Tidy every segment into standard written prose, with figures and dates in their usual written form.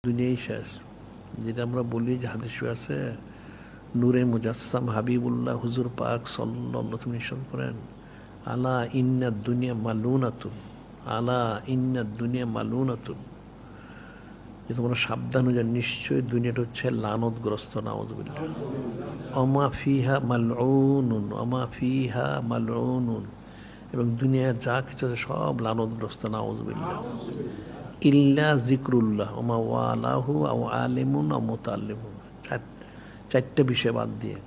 দুনিয়াই শেষ। যেটা আমরা বলি যে হাদিসে আছে, নূরে মুজাসসাম হাবিবুল্লাহ হুজুর পাক সাল্লাল্লাহু আলাইহি ওয়াসাল্লাম নির্দেশ করেন, আলা ইন্নাদ দুনিয়া মালুনাতুন, আলা ইন্নাদ দুনিয়া মালুনাতুন, যে তোমরা সাবধান হয়ে যাও, নিশ্চয়ই দুনিয়াটা হচ্ছে লানতগ্রস্ত। নাউযুবিল্লাহ। অমা ফিহা মালউনুন, অমা ফিহা মালউনুন, এবং দুনিয়ার যা কিছু আছে সব লানতগ্রস্ত। নাউযুবিল্লাহ। ইল্লা জিক্রুল্লাহ ওমা ওয়ালাহু আও আলিমুন আও মুতাল্লিমুন, চারটে বিষয় বাদ দিয়ে,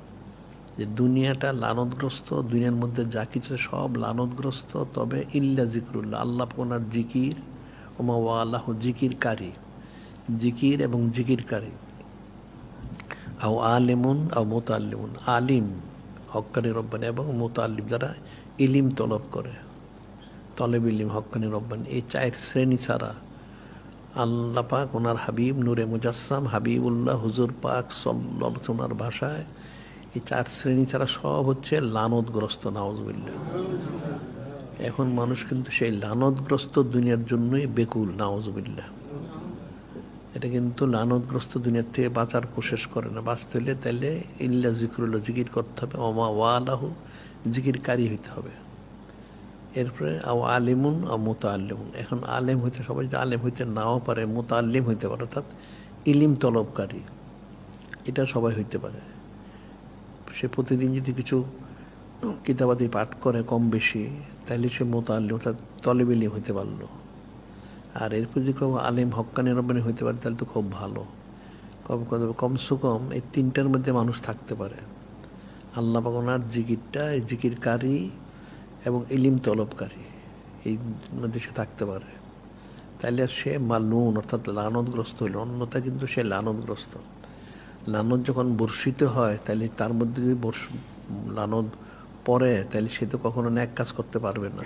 যে দুনিয়াটা লানতগ্রস্ত, দুনিয়ার মধ্যে যা কিছু সব লানতগ্রস্ত, তবে ইল্লা জিক্রুল্লাহ, আল্লাহ ওনার জিকির, ওমা ওয়ালাহু জিকিরকারী, জিকির এবং জিকিরকারী, আও আলিমুন আও মুতাল্লিমুন, আলিম হক্কানি রব্বানি, এবং মুতাল্লিম যারা ইলিম তলব করে, তলেব ইলিম হক্কানি রব্বানি, এই চার শ্রেণী ছাড়া আল্লাহ পাক ওনার হাবিব নূরে মুজাসসাম হাবিবুল্লাহ হুজুর পাক সাল্লাল্লাহু আলাইহি ওয়াসাল্লাম ওনার ভাষায় এই চার শ্রেণী ছাড়া সব হচ্ছে লানতগ্রস্ত। নাউযুবিল্লাহ। এখন মানুষ কিন্তু সেই লানতগ্রস্ত দুনিয়ার জন্যই বেকুল। নাউযুবিল্লাহ। এটা কিন্তু লানতগ্রস্ত দুনিয়ার থেকে বাঁচার কোশিশ করে না। বাঁচতে হলে তাইলে ইল্লা জিক্রুল্লাহ, জিকির করতে হবে, ওমা ওয়ালাহু জিকিরকারী হইতে হবে। এরপরে আও আলিমুন আও মুতাআল্লিমুন, এখন আলেম হইতে সবাই যদি আলেম হইতে নাও পারে, মুতাআল্লিম হইতে পারে, অর্থাৎ ইলিম তলবকারী, এটা সবাই হইতে পারে। সে প্রতিদিন যদি কিছু কিতাবাদি পাঠ করে কম বেশি, তাহলে সে মুতাআল্লিম অর্থাৎ তলেব ইলম হইতে পারলো। আর এরপর যদি কেউ আলেম হক্কানি রব্বানি হইতে পারে তাহলে তো খুব ভালো। কমসে কম এই তিনটার মধ্যে মানুষ থাকতে পারে, আল্লাহ পাক ওনার জিকিরটা, জিকিরকারী এবং ইলিম তলবকারী, এই মধ্যে সে থাকতে পারে, তাইলে সে মালুন অর্থাৎ লানতগ্রস্ত হইল। অন্যতা কিন্তু সে লানতগ্রস্ত। লানত যখন বর্ষিত হয়, তাহলে তার মধ্যে যদি লানত পড়ে, তাহলে সে তো কখনো ন্যাক কাজ করতে পারবে না।